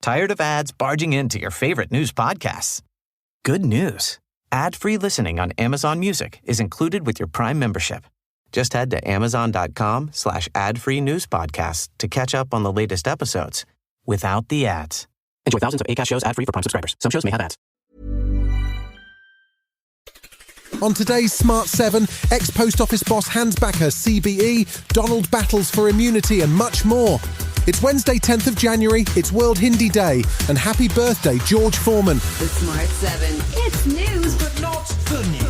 Tired of ads barging into your favorite news podcasts? Good news. Ad-free listening on Amazon Music is included with your Prime membership. Just head to amazon.com/ad-free news podcasts to catch up on the latest episodes without the ads. Enjoy thousands of Acast shows ad-free for Prime subscribers. Some shows may have ads. On today's Smart 7, ex-Post Office boss hands back her CBE, Donald battles for immunity and much more. It's Wednesday, 10th of January, it's World Hindi Day, and happy birthday, George Foreman. The Smart 7. It's news, but not the news.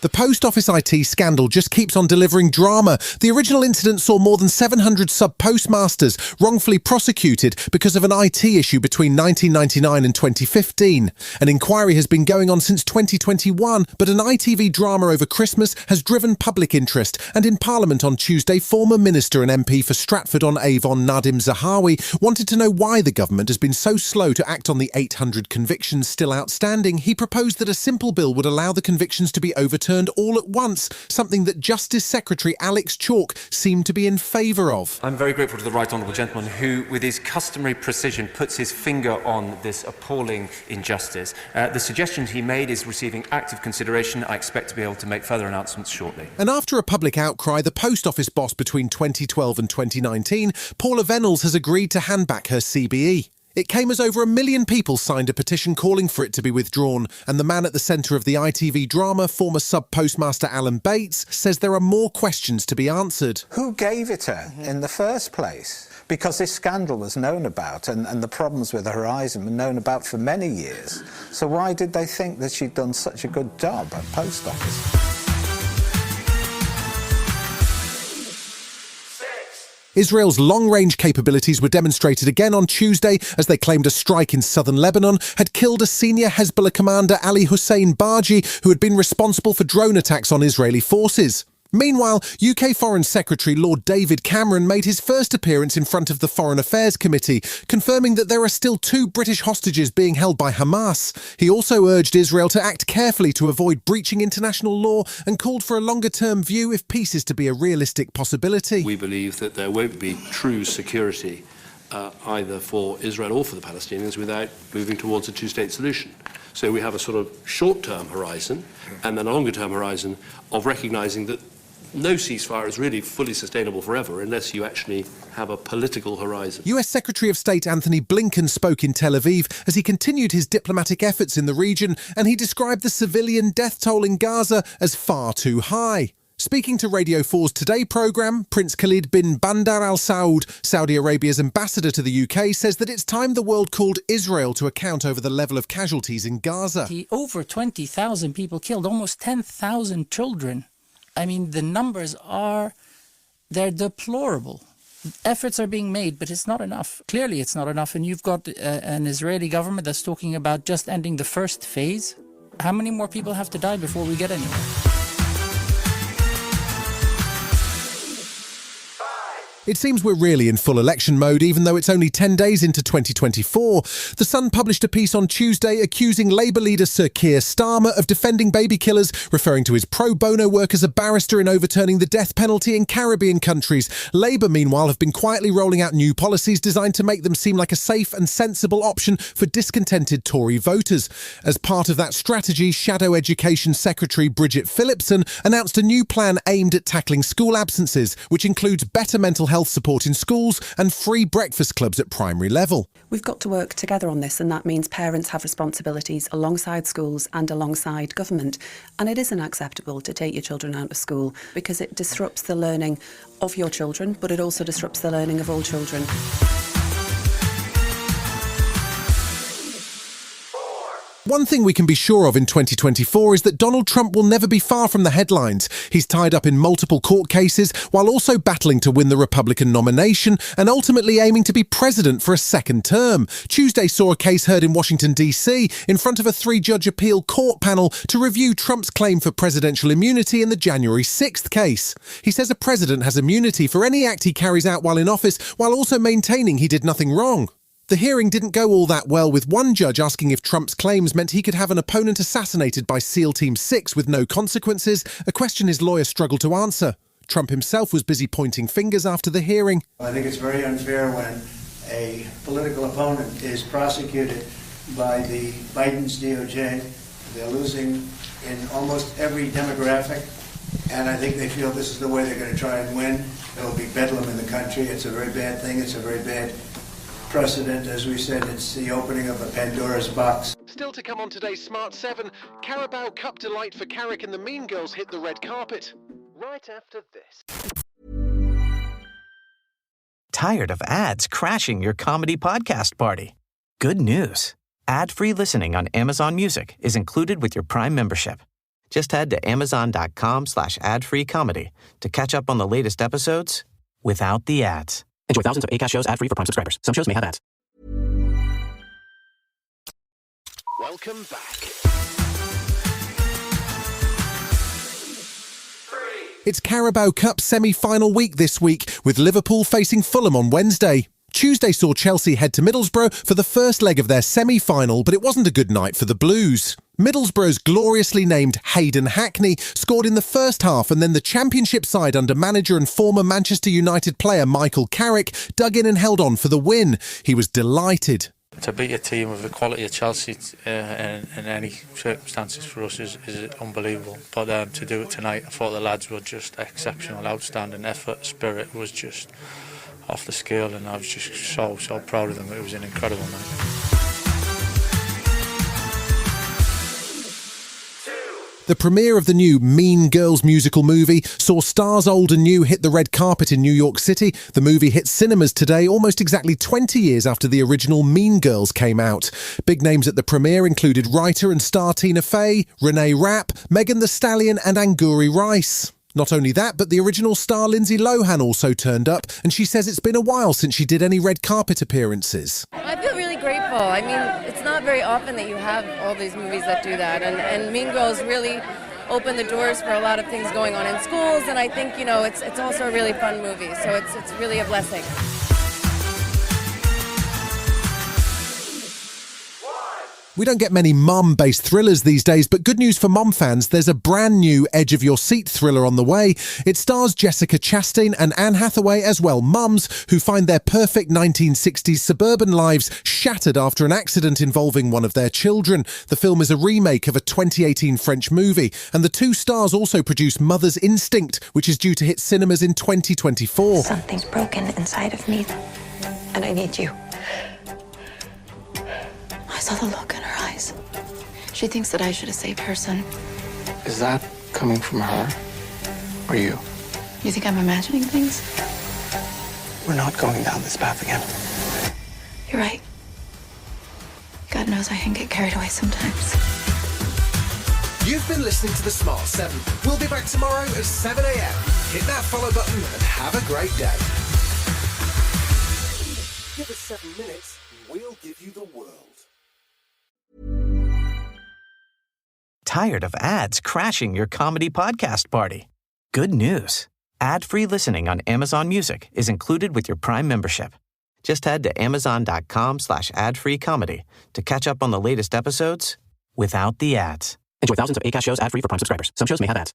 The Post Office IT scandal just keeps on delivering drama. The original incident saw more than 700 sub-postmasters wrongfully prosecuted because of an IT issue between 1999 and 2015. An inquiry has been going on since 2021, but an ITV drama over Christmas has driven public interest. And in Parliament on Tuesday, former Minister and MP for Stratford-on-Avon Nadim Zahawi wanted to know why the government has been so slow to act on the 800 convictions still outstanding. He proposed that a simple bill would allow the convictions to be overturned all at once, something that Justice Secretary Alex Chalk seemed to be in favour of. I'm very grateful to the right honourable gentleman who, with his customary precision, puts his finger on this appalling injustice. The suggestion he made is receiving active consideration. I expect to be able to make further announcements shortly. And after a public outcry, the Post Office boss between 2012 and 2019, Paula Venables has agreed to hand back her CBE. It came as over 1 million people signed a petition calling for it to be withdrawn, and the man at the centre of the ITV drama, former sub-postmaster Alan Bates, says there are more questions to be answered. Who gave it her in the first place? Because this scandal was known about, and the problems with Horizon were known about for many years. So why did they think that she'd done such a good job at Post Office? Israel's long-range capabilities were demonstrated again on Tuesday as they claimed a strike in southern Lebanon had killed a senior Hezbollah commander, Ali Hussein Barji, who had been responsible for drone attacks on Israeli forces. Meanwhile, UK Foreign Secretary Lord David Cameron made his first appearance in front of the Foreign Affairs Committee, confirming that there are still 2 British hostages being held by Hamas. He also urged Israel to act carefully to avoid breaching international law and called for a longer-term view if peace is to be a realistic possibility. We believe that there won't be true security either for Israel or for the Palestinians without moving towards a two-state solution. So we have a sort of short-term horizon and then a longer-term horizon of recognising that no ceasefire is really fully sustainable forever unless you actually have a political horizon. US Secretary of State Anthony Blinken spoke in Tel Aviv as he continued his diplomatic efforts in the region, and he described the civilian death toll in Gaza as far too high. Speaking to Radio 4's Today programme, Prince Khalid bin Bandar Al Saud, Saudi Arabia's ambassador to the UK, says that it's time the world called Israel to account over the level of casualties in Gaza. Over 20,000 people killed, almost 10,000 children. I mean, the numbers they're deplorable. Efforts are being made, but it's not enough. Clearly, it's not enough. And you've got an Israeli government that's talking about just ending the first phase. How many more people have to die before we get anywhere? It seems we're really in full election mode, even though it's only 10 days into 2024. The Sun published a piece on Tuesday accusing Labour leader Sir Keir Starmer of defending baby killers, referring to his pro bono work as a barrister in overturning the death penalty in Caribbean countries. Labour, meanwhile, have been quietly rolling out new policies designed to make them seem like a safe and sensible option for discontented Tory voters. As part of that strategy, Shadow Education Secretary Bridget Phillipson announced a new plan aimed at tackling school absences, which includes better mental health support in schools and free breakfast clubs at primary level. We've got to work together on this, and that means parents have responsibilities alongside schools and alongside government. And it isn't acceptable to take your children out of school because it disrupts the learning of your children, but it also disrupts the learning of all children. One thing we can be sure of in 2024 is that Donald Trump will never be far from the headlines. He's tied up in multiple court cases while also battling to win the Republican nomination and ultimately aiming to be president for a second term. Tuesday saw a case heard in Washington, D.C. in front of a 3-judge appeal court panel to review Trump's claim for presidential immunity in the January 6th case. He says a president has immunity for any act he carries out while in office, while also maintaining he did nothing wrong. The hearing didn't go all that well, with one judge asking if Trump's claims meant he could have an opponent assassinated by SEAL Team 6 with no consequences, a question his lawyer struggled to answer. Trump himself was busy pointing fingers after the hearing. I think it's very unfair when a political opponent is prosecuted by the Biden's DOJ. They're losing in almost every demographic, and I think they feel this is the way they're going to try and win. It'll be bedlam in the country. It's a very bad thing. It's a very bad precedent. As we said, it's the opening of a Pandora's box. Still to come on today's Smart 7, Carabao Cup delight for Carrick and the Mean Girls hit the red carpet. Right after this. Tired of ads crashing your comedy podcast party? Good news. Ad-free listening on Amazon Music is included with your Prime membership. Just head to amazon.com/ad-free comedy to catch up on the latest episodes without the ads. Enjoy thousands of Acast shows ad-free for Prime subscribers. Some shows may have ads. Welcome back. It's Carabao Cup semi-final week this week, with Liverpool facing Fulham on Wednesday. Tuesday saw Chelsea head to Middlesbrough for the first leg of their semi-final, but it wasn't a good night for the Blues. Middlesbrough's gloriously named Hayden Hackney scored in the first half, and then the Championship side under manager and former Manchester United player Michael Carrick dug in and held on for the win. He was delighted. To beat a team of the quality of Chelsea in any circumstances for us is unbelievable. But to do it tonight, I thought the lads were just exceptional, outstanding effort, spirit was just off the scale, and I was just so proud of them. It was an incredible night. The premiere of the new Mean Girls musical movie saw stars old and new hit the red carpet in New York City. The movie hit cinemas today, almost exactly 20 years after the original Mean Girls came out. Big names at the premiere included writer and star Tina Fey, Renee Rapp, Megan Thee Stallion and Angourie Rice. Not only that, but the original star Lindsay Lohan also turned up, and she says it's been a while since she did any red carpet appearances. I feel really grateful. I mean, it's not very often that you have all these movies that do that, and Mean Girls really opened the doors for a lot of things going on in schools, and I think, it's also a really fun movie, so it's really a blessing. We don't get many mum-based thrillers these days, but good news for mum fans, there's a brand new edge-of-your-seat thriller on the way. It stars Jessica Chastain and Anne Hathaway as well, mums who find their perfect 1960s suburban lives shattered after an accident involving one of their children. The film is a remake of a 2018 French movie, and the two stars also produce Mother's Instinct, which is due to hit cinemas in 2024. Something's broken inside of me, and I need you. I saw the look in her eyes. She thinks that I should have saved her son. Is that coming from her or you? You think I'm imagining things? We're not going down this path again. You're right. God knows I can get carried away sometimes. You've been listening to the Smart 7. We'll be back tomorrow at 7 a.m. Hit that follow button and have a great day. Give us 7 minutes and we'll give you the world. Tired of ads crashing your comedy podcast party? Good news. Ad-free listening on Amazon Music is included with your Prime membership. Just head to amazon.com/ad-free comedy to catch up on the latest episodes without the ads. Enjoy thousands of Acast shows ad-free for Prime subscribers. Some shows may have ads.